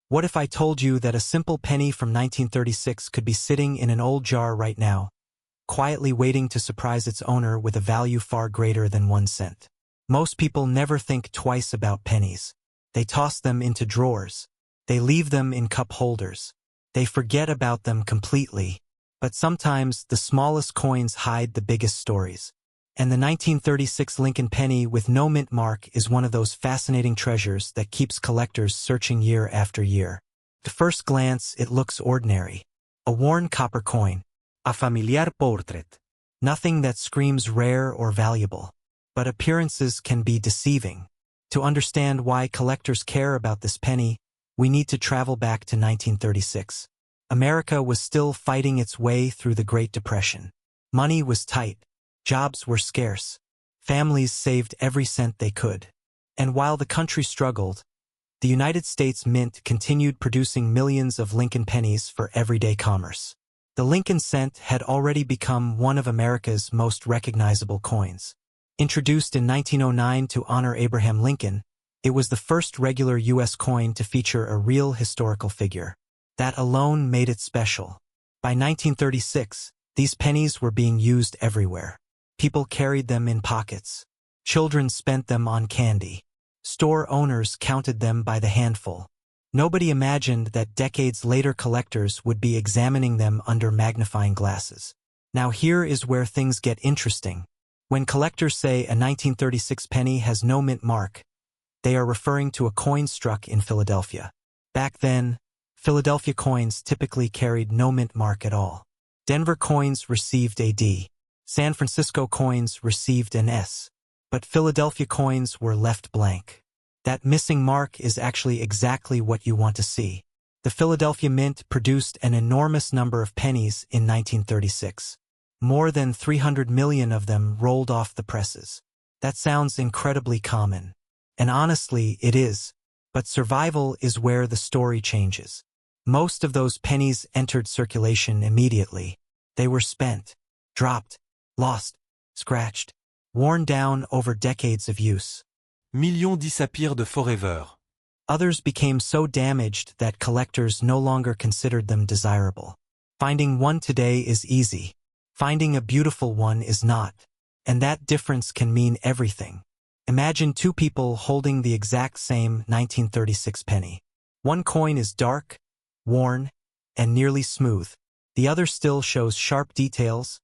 What if I told you that a simple penny from 1936 could be sitting in an old jar right now, quietly waiting to surprise its owner with a value far greater than 1 cent? Most people never think twice about pennies. They toss them into drawers. They leave them in cup holders. They forget about them completely. But sometimes the smallest coins hide the biggest stories. And the 1936 Lincoln penny with no mint mark is one of those fascinating treasures that keeps collectors searching year after year. At first glance, it looks ordinary. A worn copper coin. A familiar portrait. Nothing that screams rare or valuable. But appearances can be deceiving. To understand why collectors care about this penny, we need to travel back to 1936. America was still fighting its way through the Great Depression. Money was tight. Jobs were scarce. Families saved every cent they could. And while the country struggled, the United States Mint continued producing millions of Lincoln pennies for everyday commerce. The Lincoln cent had already become one of America's most recognizable coins. Introduced in 1909 to honor Abraham Lincoln, it was the first regular U.S. coin to feature a real historical figure. That alone made it special. By 1936, these pennies were being used everywhere. People carried them in pockets. Children spent them on candy. Store owners counted them by the handful. Nobody imagined that decades later collectors would be examining them under magnifying glasses. Now here is where things get interesting. When collectors say a 1936 penny has no mint mark, they are referring to a coin struck in Philadelphia. Back then, Philadelphia coins typically carried no mint mark at all. Denver coins received a D. San Francisco coins received an S. But Philadelphia coins were left blank. That missing mark is actually exactly what you want to see. The Philadelphia Mint produced an enormous number of pennies in 1936. More than 300 million of them rolled off the presses. That sounds incredibly common. And honestly, it is. But survival is where the story changes. Most of those pennies entered circulation immediately. They were spent, dropped, lost, scratched, worn down over decades of use. Millions disappeared forever. Others became so damaged that collectors no longer considered them desirable. Finding one today is easy. Finding a beautiful one is not. And that difference can mean everything. Imagine two people holding the exact same 1936 penny. One coin is dark, worn, and nearly smooth. The other still shows sharp details,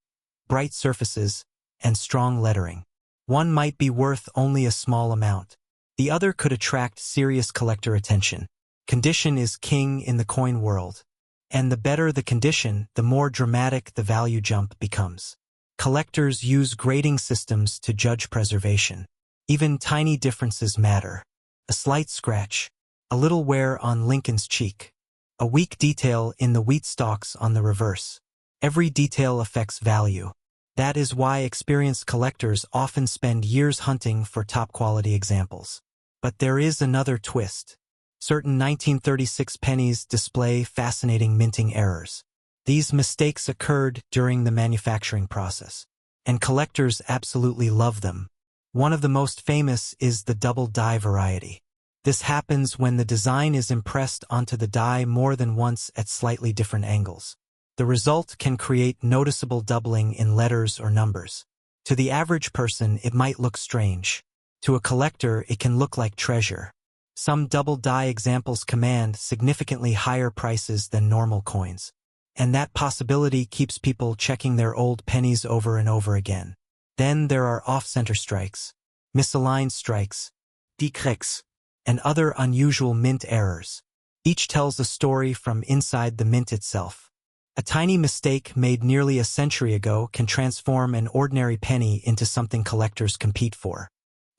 bright surfaces, and strong lettering. One might be worth only a small amount. The other could attract serious collector attention. Condition is king in the coin world. And the better the condition, the more dramatic the value jump becomes. Collectors use grading systems to judge preservation. Even tiny differences matter. A slight scratch, a little wear on Lincoln's cheek, a weak detail in the wheat stalks on the reverse. Every detail affects value. That is why experienced collectors often spend years hunting for top-quality examples. But there is another twist. Certain 1936 pennies display fascinating minting errors. These mistakes occurred during the manufacturing process, and collectors absolutely love them. One of the most famous is the double die variety. This happens when the design is impressed onto the die more than once at slightly different angles. The result can create noticeable doubling in letters or numbers. To the average person, it might look strange. To a collector, it can look like treasure. Some double die examples command significantly higher prices than normal coins. And that possibility keeps people checking their old pennies over and over again. Then there are off-center strikes, misaligned strikes, decrecs, and other unusual mint errors. Each tells a story from inside the mint itself. A tiny mistake made nearly a century ago can transform an ordinary penny into something collectors compete for.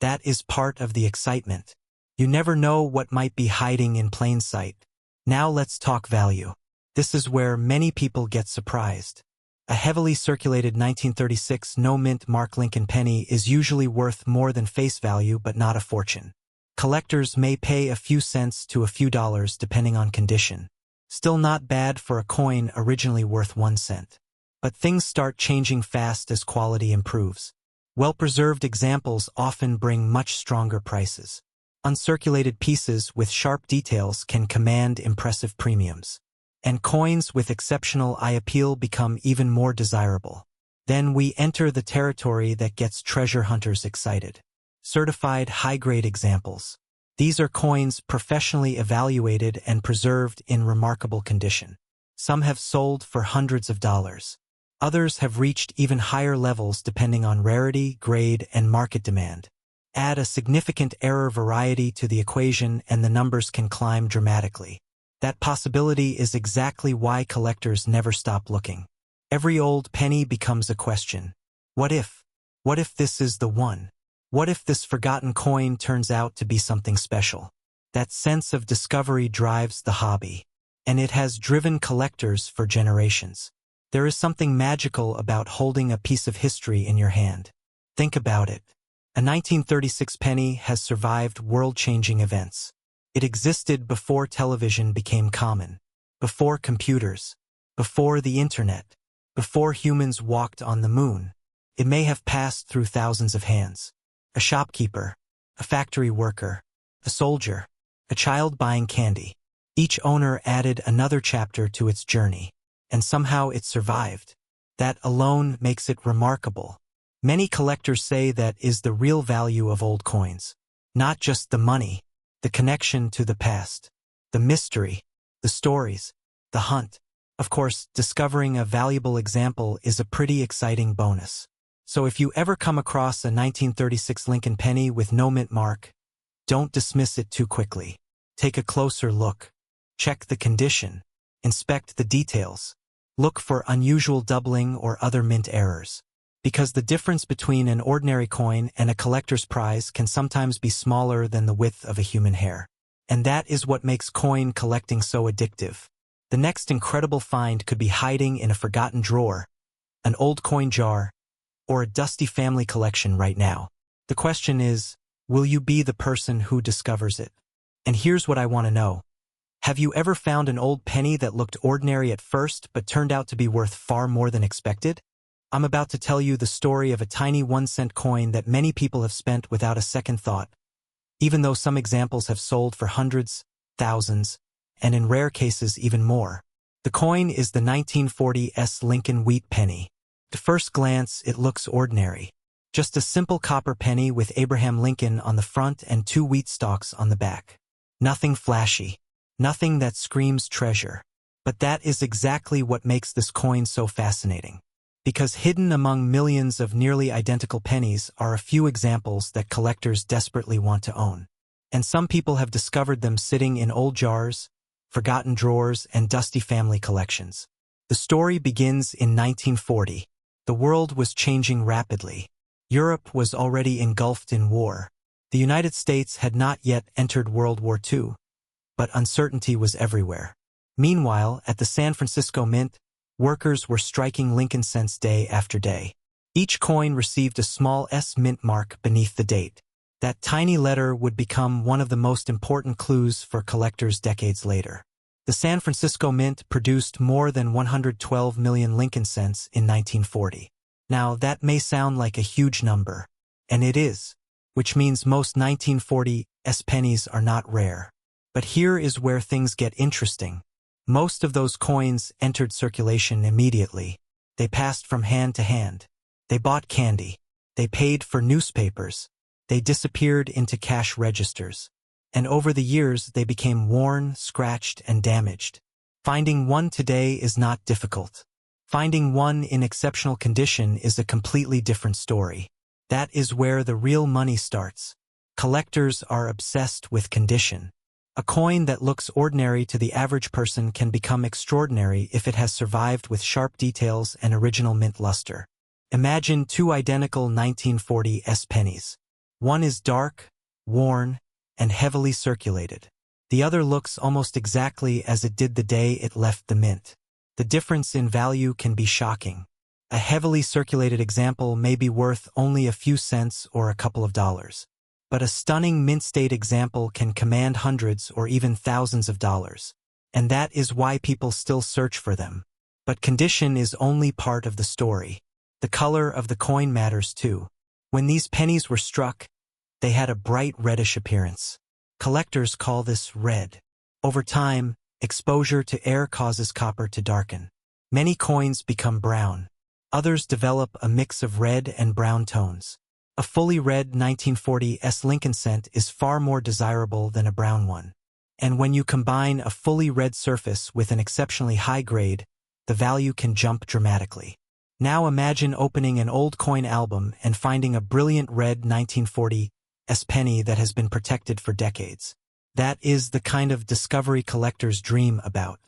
That is part of the excitement. You never know what might be hiding in plain sight. Now let's talk value. This is where many people get surprised. A heavily circulated 1936 no-mint mark Lincoln penny is usually worth more than face value but not a fortune. Collectors may pay a few cents to a few dollars depending on condition. Still not bad for a coin originally worth 1 cent. But things start changing fast as quality improves. Well-preserved examples often bring much stronger prices. Uncirculated pieces with sharp details can command impressive premiums. And coins with exceptional eye appeal become even more desirable. Then we enter the territory that gets treasure hunters excited. Certified high-grade examples. These are coins professionally evaluated and preserved in remarkable condition. Some have sold for hundreds of dollars. Others have reached even higher levels depending on rarity, grade, and market demand. Add a significant error variety to the equation and the numbers can climb dramatically. That possibility is exactly why collectors never stop looking. Every old penny becomes a question. What if? What if this is the one? What if this forgotten coin turns out to be something special? That sense of discovery drives the hobby. And it has driven collectors for generations. There is something magical about holding a piece of history in your hand. Think about it. A 1936 penny has survived world-changing events. It existed before television became common, before computers, before the internet, before humans walked on the moon. It may have passed through thousands of hands. A shopkeeper, a factory worker, a soldier, a child buying candy. Each owner added another chapter to its journey, and somehow it survived. That alone makes it remarkable. Many collectors say that is the real value of old coins. Not just the money, the connection to the past, the mystery, the stories, the hunt. Of course, discovering a valuable example is a pretty exciting bonus. So if you ever come across a 1936 Lincoln penny with no mint mark, don't dismiss it too quickly. Take a closer look. Check the condition. Inspect the details. Look for unusual doubling or other mint errors. Because the difference between an ordinary coin and a collector's prize can sometimes be smaller than the width of a human hair. And that is what makes coin collecting so addictive. The next incredible find could be hiding in a forgotten drawer, an old coin jar, or a dusty family collection right now. The question is, will you be the person who discovers it? And here's what I want to know. Have you ever found an old penny that looked ordinary at first but turned out to be worth far more than expected? I'm about to tell you the story of a tiny 1-cent coin that many people have spent without a second thought, even though some examples have sold for hundreds, thousands, and in rare cases even more. The coin is the 1940s Lincoln wheat penny. At first glance, it looks ordinary. Just a simple copper penny with Abraham Lincoln on the front and 2 wheat stalks on the back. Nothing flashy. Nothing that screams treasure. But that is exactly what makes this coin so fascinating. Because hidden among millions of nearly identical pennies are a few examples that collectors desperately want to own. And some people have discovered them sitting in old jars, forgotten drawers, and dusty family collections. The story begins in 1940. The world was changing rapidly. Europe was already engulfed in war. The United States had not yet entered World War II, but uncertainty was everywhere. Meanwhile, at the San Francisco Mint, workers were striking Lincoln cents day after day. Each coin received a small S mint mark beneath the date. That tiny letter would become one of the most important clues for collectors decades later. The San Francisco Mint produced more than 112 million Lincoln cents in 1940. Now, that may sound like a huge number, and it is, which means most 1940s pennies are not rare. But here is where things get interesting. Most of those coins entered circulation immediately. They passed from hand to hand. They bought candy. They paid for newspapers. They disappeared into cash registers. And over the years, they became worn, scratched, and damaged. Finding one today is not difficult. Finding one in exceptional condition is a completely different story. That is where the real money starts. Collectors are obsessed with condition. A coin that looks ordinary to the average person can become extraordinary if it has survived with sharp details and original mint luster. Imagine 2 identical 1940s pennies. One is dark, worn, and heavily circulated. The other looks almost exactly as it did the day it left the mint. The difference in value can be shocking. A heavily circulated example may be worth only a few cents or a couple of dollars. But a stunning mint-state example can command hundreds or even thousands of dollars. And that is why people still search for them. But condition is only part of the story. The color of the coin matters too. When these pennies were struck, they had a bright reddish appearance. Collectors call this red. Over time, exposure to air causes copper to darken. Many coins become brown. Others develop a mix of red and brown tones. A fully red 1940s Lincoln cent is far more desirable than a brown one. And when you combine a fully red surface with an exceptionally high grade, the value can jump dramatically. Now imagine opening an old coin album and finding a brilliant red 1940s penny that has been protected for decades. That is the kind of discovery collectors dream about.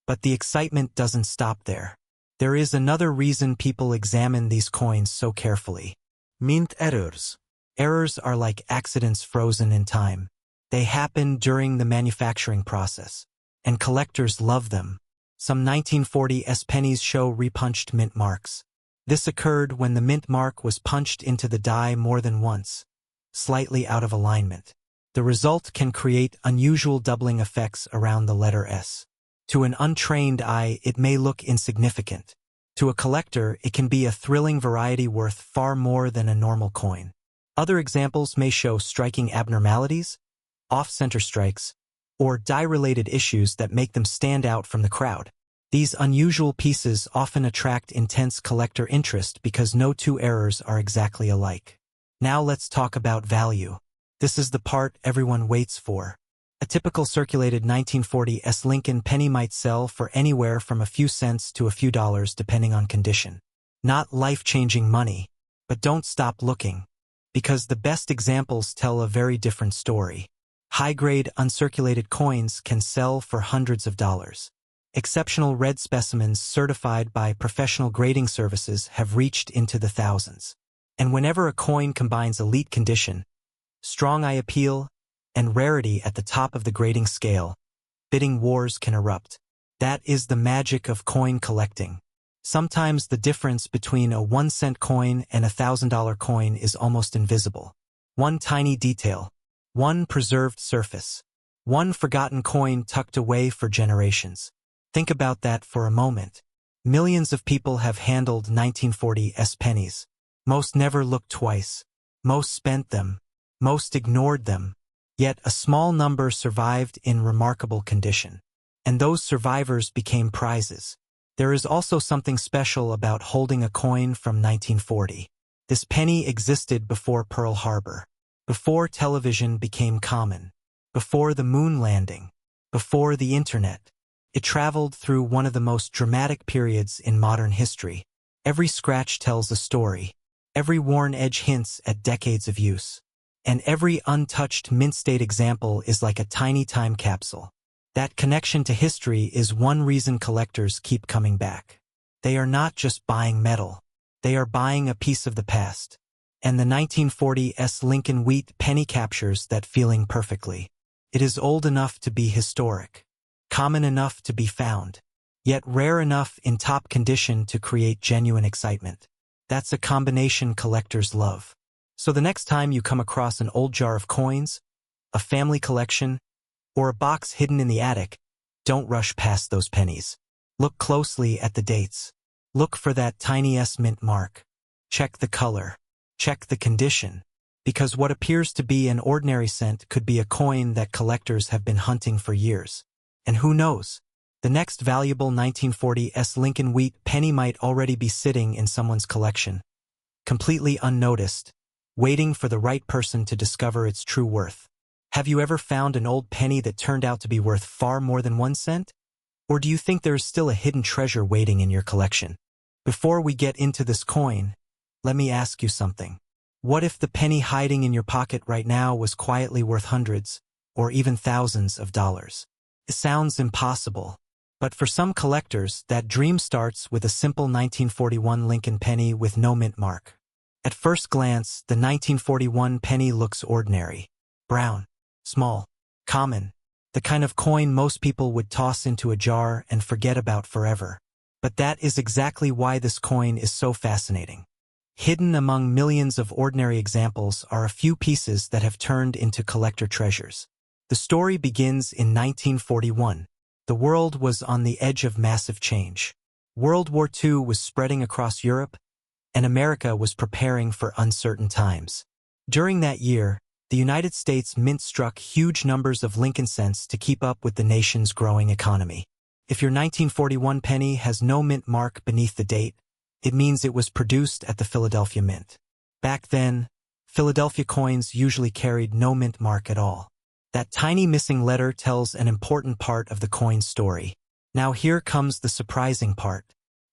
But the excitement doesn't stop there. There is another reason people examine these coins so carefully. Mint errors. Errors are like accidents frozen in time. They happen during the manufacturing process, and collectors love them. Some 1940s pennies show repunched mint marks. This occurred when the mint mark was punched into the die more than once, slightly out of alignment. The result can create unusual doubling effects around the letter S. To an untrained eye, it may look insignificant. To a collector, it can be a thrilling variety worth far more than a normal coin. Other examples may show striking abnormalities, off-center strikes, or die-related issues that make them stand out from the crowd. These unusual pieces often attract intense collector interest because no two errors are exactly alike. Now let's talk about value. This is the part everyone waits for. A typical circulated 1940s Lincoln penny might sell for anywhere from a few cents to a few dollars depending on condition. Not life-changing money, but don't stop looking, because the best examples tell a very different story. High-grade uncirculated coins can sell for hundreds of dollars. Exceptional red specimens certified by professional grading services have reached into the thousands. And whenever a coin combines elite condition, strong eye appeal, and rarity at the top of the grading scale, bidding wars can erupt. That is the magic of coin collecting. Sometimes the difference between a 1-cent coin and a $1,000 coin is almost invisible. One tiny detail, one preserved surface, one forgotten coin tucked away for generations. Think about that for a moment. Millions of people have handled 1940s pennies. Most never looked twice. Most spent them. Most ignored them. Yet a small number survived in remarkable condition. And those survivors became prizes. There is also something special about holding a coin from 1940. This penny existed before Pearl Harbor, before television became common, before the moon landing, before the internet. It traveled through one of the most dramatic periods in modern history. Every scratch tells a story. Every worn edge hints at decades of use. And every untouched mint-state example is like a tiny time capsule. That connection to history is one reason collectors keep coming back. They are not just buying metal. They are buying a piece of the past. And the 1940s Lincoln wheat penny captures that feeling perfectly. It is old enough to be historic, common enough to be found, yet rare enough in top condition to create genuine excitement. That's a combination collectors love. So the next time you come across an old jar of coins, a family collection, or a box hidden in the attic, don't rush past those pennies. Look closely at the dates. Look for that tiny S mint mark. Check the color. Check the condition. Because what appears to be an ordinary cent could be a coin that collectors have been hunting for years. And who knows? The next valuable 1940s Lincoln wheat penny might already be sitting in someone's collection, completely unnoticed, waiting for the right person to discover its true worth. Have you ever found an old penny that turned out to be worth far more than 1 cent? Or do you think there is still a hidden treasure waiting in your collection? Before we get into this coin, let me ask you something. What if the penny hiding in your pocket right now was quietly worth hundreds, or even thousands of dollars? It sounds impossible, but for some collectors, that dream starts with a simple 1941 Lincoln penny with no mint mark. At first glance, the 1941 penny looks ordinary. Brown, small, common, the kind of coin most people would toss into a jar and forget about forever. But that is exactly why this coin is so fascinating. Hidden among millions of ordinary examples are a few pieces that have turned into collector treasures. The story begins in 1941. The world was on the edge of massive change. World War II was spreading across Europe, and America was preparing for uncertain times. During that year, The United States Mint struck huge numbers of Lincoln cents to keep up with the nation's growing economy. If your 1941 penny has no mint mark beneath the date, it means it was produced at the Philadelphia Mint. Back then, Philadelphia coins usually carried no mint mark at all. That tiny missing letter tells an important part of the coin's story. Now here comes the surprising part.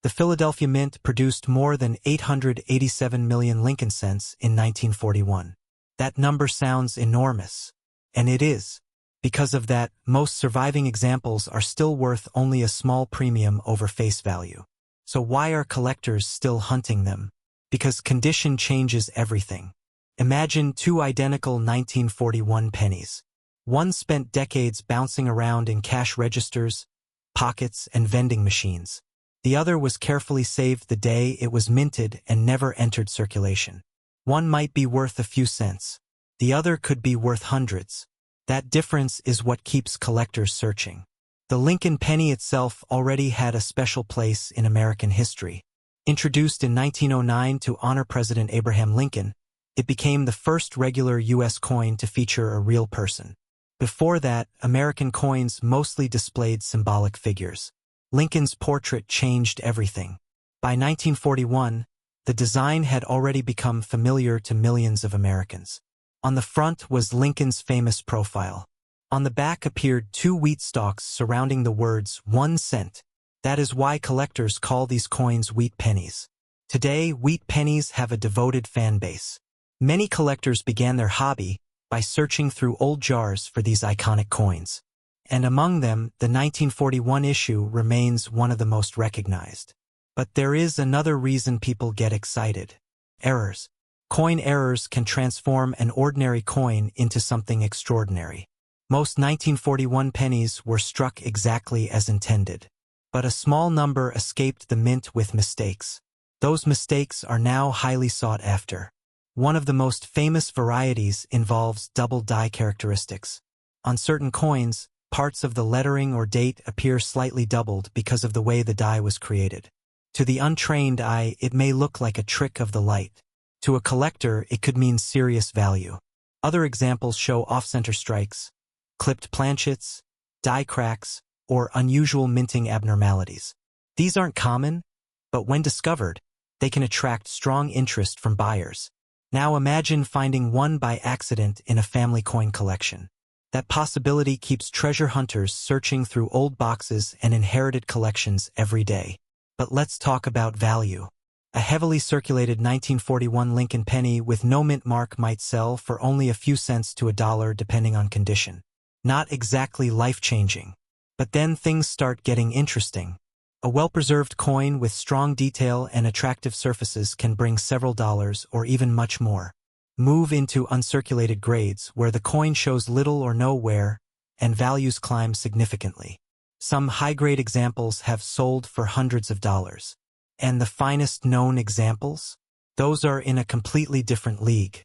The Philadelphia Mint produced more than 887 million Lincoln cents in 1941. That number sounds enormous. And it is. Because of that, most surviving examples are still worth only a small premium over face value. So why are collectors still hunting them? Because condition changes everything. Imagine two identical 1941 pennies. One spent decades bouncing around in cash registers, pockets, and vending machines. The other was carefully saved the day it was minted and never entered circulation. One might be worth a few cents. The other could be worth hundreds. That difference is what keeps collectors searching. The Lincoln penny itself already had a special place in American history. Introduced in 1909 to honor President Abraham Lincoln, it became the first regular U.S. coin to feature a real person. Before that, American coins mostly displayed symbolic figures. Lincoln's portrait changed everything. By 1941, the design had already become familiar to millions of Americans. On the front was Lincoln's famous profile. On the back appeared two wheat stalks surrounding the words 1 cent. That is why collectors call these coins wheat pennies. Today, wheat pennies have a devoted fan base. Many collectors began their hobby by searching through old jars for these iconic coins. And among them, the 1941 issue remains one of the most recognized. But there is another reason people get excited. Errors. Coin errors can transform an ordinary coin into something extraordinary. Most 1941 pennies were struck exactly as intended. But a small number escaped the mint with mistakes. Those mistakes are now highly sought after. One of the most famous varieties involves double die characteristics. On certain coins, parts of the lettering or date appear slightly doubled because of the way the die was created. To the untrained eye, it may look like a trick of the light. To a collector, it could mean serious value. Other examples show off-center strikes, clipped planchets, die cracks, or unusual minting abnormalities. These aren't common, but when discovered, they can attract strong interest from buyers. Now imagine finding one by accident in a family coin collection. That possibility keeps treasure hunters searching through old boxes and inherited collections every day. But let's talk about value. A heavily circulated 1941 Lincoln penny with no mint mark might sell for only a few cents to $1 depending on condition. Not exactly life-changing. But then things start getting interesting. A well-preserved coin with strong detail and attractive surfaces can bring several dollars or even much more. Move into uncirculated grades where the coin shows little or no wear and values climb significantly. Some high-grade examples have sold for hundreds of dollars. And the finest known examples? Those are in a completely different league.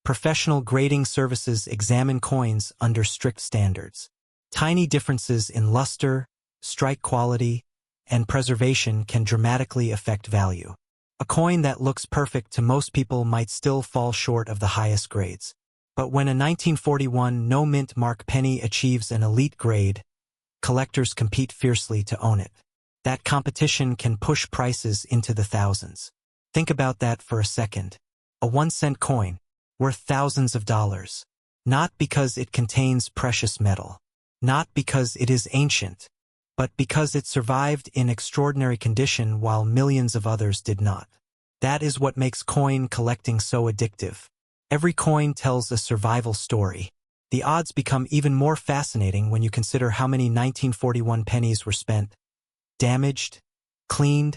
Professional grading services examine coins under strict standards. Tiny differences in luster, strike quality, and preservation can dramatically affect value. A coin that looks perfect to most people might still fall short of the highest grades. But when a 1941 no-mint mark penny achieves an elite grade, collectors compete fiercely to own it. That competition can push prices into the thousands. Think about that for a second. A 1-cent coin, worth thousands of dollars. Not because it contains precious metal. Not because it is ancient. But because it survived in extraordinary condition while millions of others did not. That is what makes coin collecting so addictive. Every coin tells a survival story. The odds become even more fascinating when you consider how many 1941 pennies were spent, damaged, cleaned,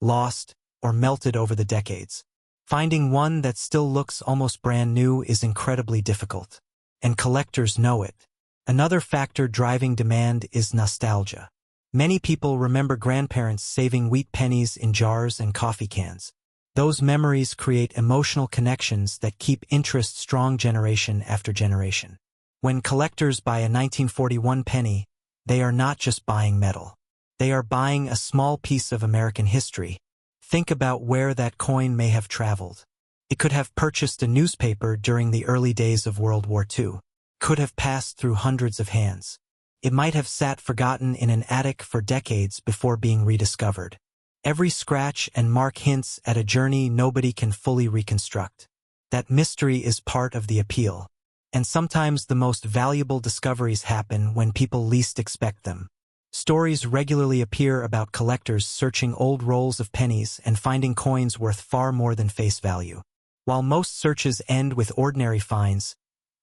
lost, or melted over the decades. Finding one that still looks almost brand new is incredibly difficult. And collectors know it. Another factor driving demand is nostalgia. Many people remember grandparents saving wheat pennies in jars and coffee cans. Those memories create emotional connections that keep interest strong generation after generation. When collectors buy a 1941 penny, they are not just buying metal. They are buying a small piece of American history. Think about where that coin may have traveled. It could have purchased a newspaper during the early days of World War II. Could have passed through hundreds of hands. It might have sat forgotten in an attic for decades before being rediscovered. Every scratch and mark hints at a journey nobody can fully reconstruct. That mystery is part of the appeal. And sometimes the most valuable discoveries happen when people least expect them. Stories regularly appear about collectors searching old rolls of pennies and finding coins worth far more than face value. While most searches end with ordinary finds,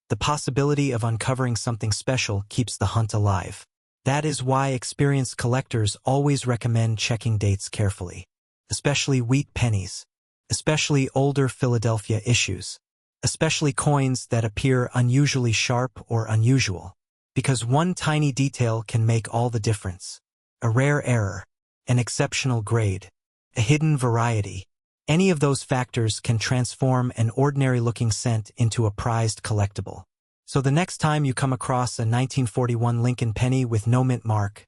the possibility of uncovering something special keeps the hunt alive. That is why experienced collectors always recommend checking dates carefully. Especially wheat pennies. Especially older Philadelphia issues. Especially coins that appear unusually sharp or unusual. Because one tiny detail can make all the difference. A rare error. An exceptional grade. A hidden variety. Any of those factors can transform an ordinary-looking cent into a prized collectible. So the next time you come across a 1941 Lincoln penny with no mint mark,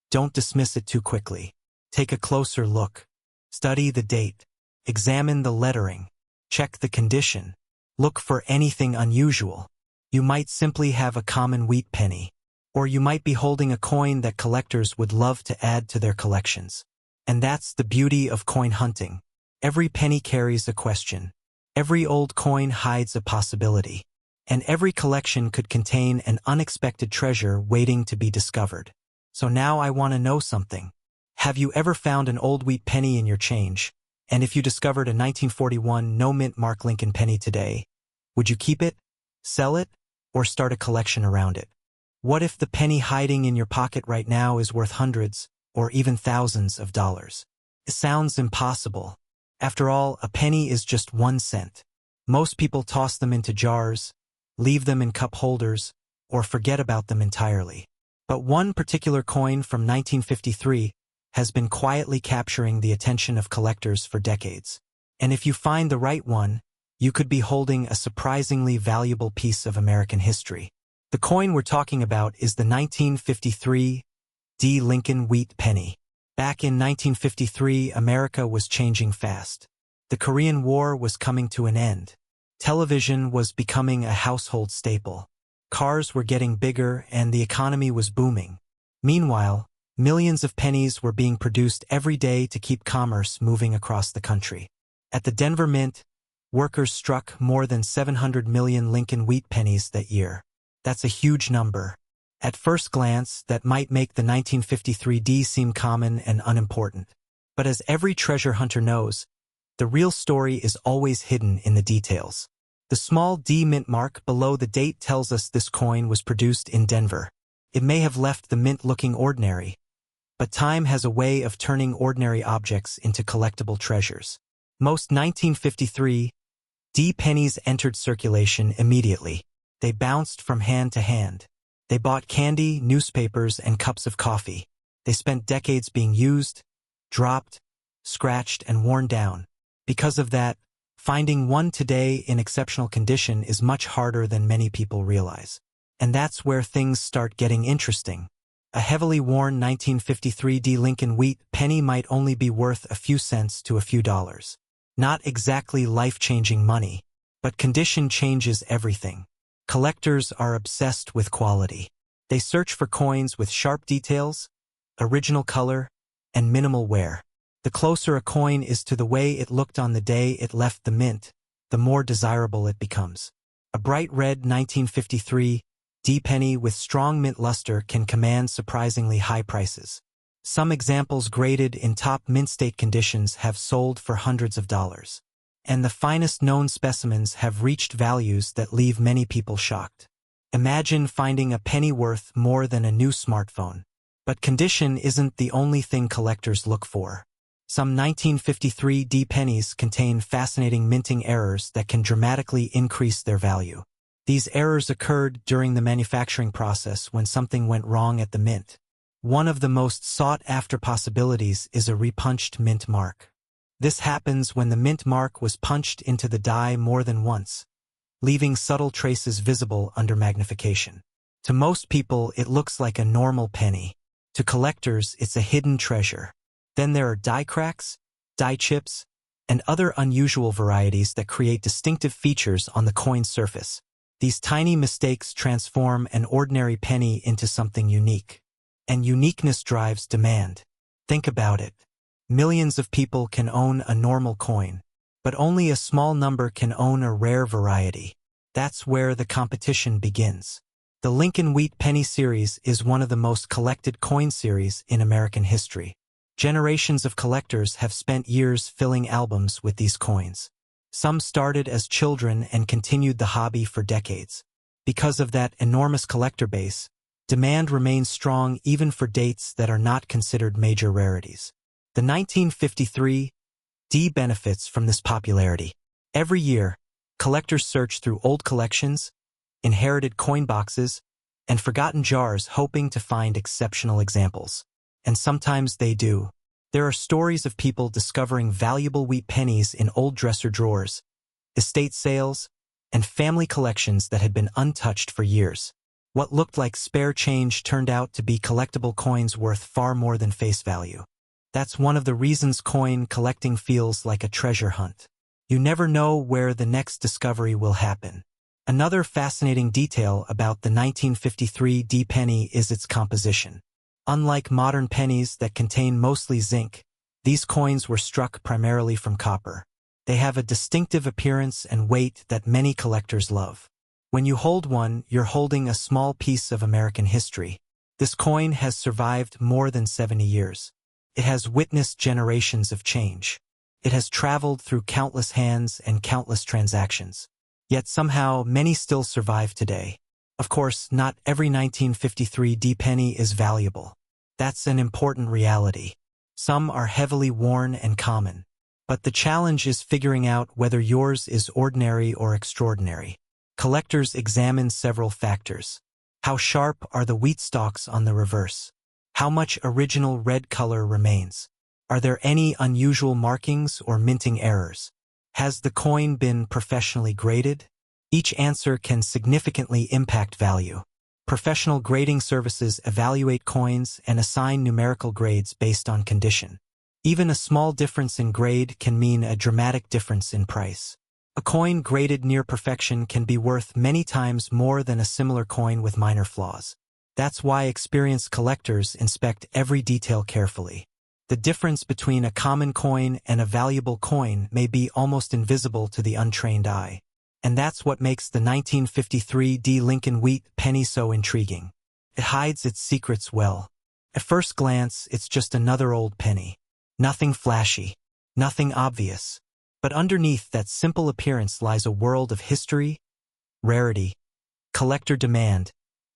don't dismiss it too quickly. Take a closer look. Study the date. Examine the lettering. Check the condition. Look for anything unusual. You might simply have a common wheat penny. Or you might be holding a coin that collectors would love to add to their collections. And that's the beauty of coin hunting. Every penny carries a question. Every old coin hides a possibility. And every collection could contain an unexpected treasure waiting to be discovered. So now I want to know something. Have you ever found an old wheat penny in your change? And if you discovered a 1941 no-mint mark Lincoln penny today, would you keep it, sell it, or start a collection around it? What if the penny hiding in your pocket right now is worth hundreds or even thousands of dollars? It sounds impossible. After all, a penny is just 1 cent. Most people toss them into jars, leave them in cup holders, or forget about them entirely. But one particular coin from 1953 has been quietly capturing the attention of collectors for decades. And if you find the right one, you could be holding a surprisingly valuable piece of American history. The coin we're talking about is the 1953 D. Lincoln wheat penny. Back in 1953, America was changing fast. The Korean War was coming to an end. Television was becoming a household staple. Cars were getting bigger and the economy was booming. Meanwhile, millions of pennies were being produced every day to keep commerce moving across the country. At the Denver Mint, workers struck more than 700 million Lincoln wheat pennies that year. That's a huge number. At first glance, that might make the 1953 D seem common and unimportant. But as every treasure hunter knows, the real story is always hidden in the details. The small D mint mark below the date tells us this coin was produced in Denver. It may have left the mint looking ordinary, but time has a way of turning ordinary objects into collectible treasures. Most 1953 D pennies entered circulation immediately. They bounced from hand to hand. They bought candy, newspapers, and cups of coffee. They spent decades being used, dropped, scratched, and worn down. Because of that, finding one today in exceptional condition is much harder than many people realize. And that's where things start getting interesting. A heavily worn 1953 D. Lincoln wheat penny might only be worth a few cents to a few dollars. Not exactly life-changing money, but condition changes everything. Collectors are obsessed with quality. They search for coins with sharp details, original color, and minimal wear. The closer a coin is to the way it looked on the day it left the mint, the more desirable it becomes. A bright red 1953 D penny with strong mint luster can command surprisingly high prices. Some examples graded in top mint state conditions have sold for hundreds of dollars. And the finest known specimens have reached values that leave many people shocked. Imagine finding a penny worth more than a new smartphone. But condition isn't the only thing collectors look for. Some 1953 D pennies contain fascinating minting errors that can dramatically increase their value. These errors occurred during the manufacturing process when something went wrong at the mint. One of the most sought-after possibilities is a repunched mint mark. This happens when the mint mark was punched into the die more than once, leaving subtle traces visible under magnification. To most people, it looks like a normal penny. To collectors, it's a hidden treasure. Then there are die cracks, die chips, and other unusual varieties that create distinctive features on the coin's surface. These tiny mistakes transform an ordinary penny into something unique. And uniqueness drives demand. Think about it. Millions of people can own a normal coin, but only a small number can own a rare variety. That's where the competition begins. The Lincoln Wheat Penny series is one of the most collected coin series in American history. Generations of collectors have spent years filling albums with these coins. Some started as children and continued the hobby for decades. Because of that enormous collector base, demand remains strong even for dates that are not considered major rarities. The 1953 D benefits from this popularity. Every year, collectors search through old collections, inherited coin boxes, and forgotten jars hoping to find exceptional examples. And sometimes they do. There are stories of people discovering valuable wheat pennies in old dresser drawers, estate sales, and family collections that had been untouched for years. What looked like spare change turned out to be collectible coins worth far more than face value. That's one of the reasons coin collecting feels like a treasure hunt. You never know where the next discovery will happen. Another fascinating detail about the 1953 D penny is its composition. Unlike modern pennies that contain mostly zinc, these coins were struck primarily from copper. They have a distinctive appearance and weight that many collectors love. When you hold one, you're holding a small piece of American history. This coin has survived more than 70 years. It has witnessed generations of change. It has traveled through countless hands and countless transactions. Yet somehow many still survive today. Of course, not every 1953 D penny is valuable. That's an important reality. Some are heavily worn and common. But the challenge is figuring out whether yours is ordinary or extraordinary. Collectors examine several factors. How sharp are the wheat stalks on the reverse? How much original red color remains? Are there any unusual markings or minting errors? Has the coin been professionally graded? Each answer can significantly impact value. Professional grading services evaluate coins and assign numerical grades based on condition. Even a small difference in grade can mean a dramatic difference in price. A coin graded near perfection can be worth many times more than a similar coin with minor flaws. That's why experienced collectors inspect every detail carefully. The difference between a common coin and a valuable coin may be almost invisible to the untrained eye. And that's what makes the 1953 D Lincoln Wheat penny so intriguing. It hides its secrets well. At first glance, it's just another old penny. Nothing flashy, nothing obvious. But underneath that simple appearance lies a world of history, rarity, collector demand,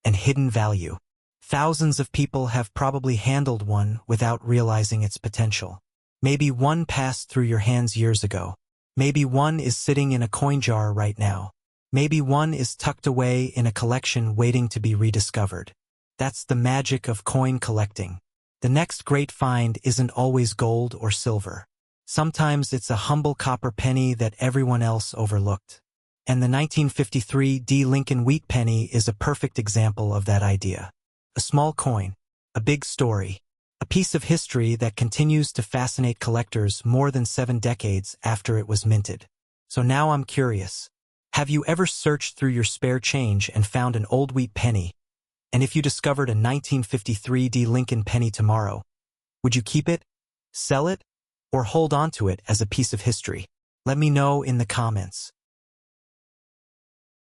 and hidden value. Thousands of people have probably handled one without realizing its potential. Maybe one passed through your hands years ago. Maybe one is sitting in a coin jar right now. Maybe one is tucked away in a collection waiting to be rediscovered. That's the magic of coin collecting. The next great find isn't always gold or silver. Sometimes it's a humble copper penny that everyone else overlooked. And the 1953 D Lincoln Wheat penny is a perfect example of that idea. A small coin, a big story, a piece of history that continues to fascinate collectors more than 7 decades after it was minted. So now I'm curious. Have you ever searched through your spare change and found an old wheat penny? And if you discovered a 1953 D Lincoln penny tomorrow, would you keep it, sell it, or hold on to it as a piece of history? Let me know in the comments.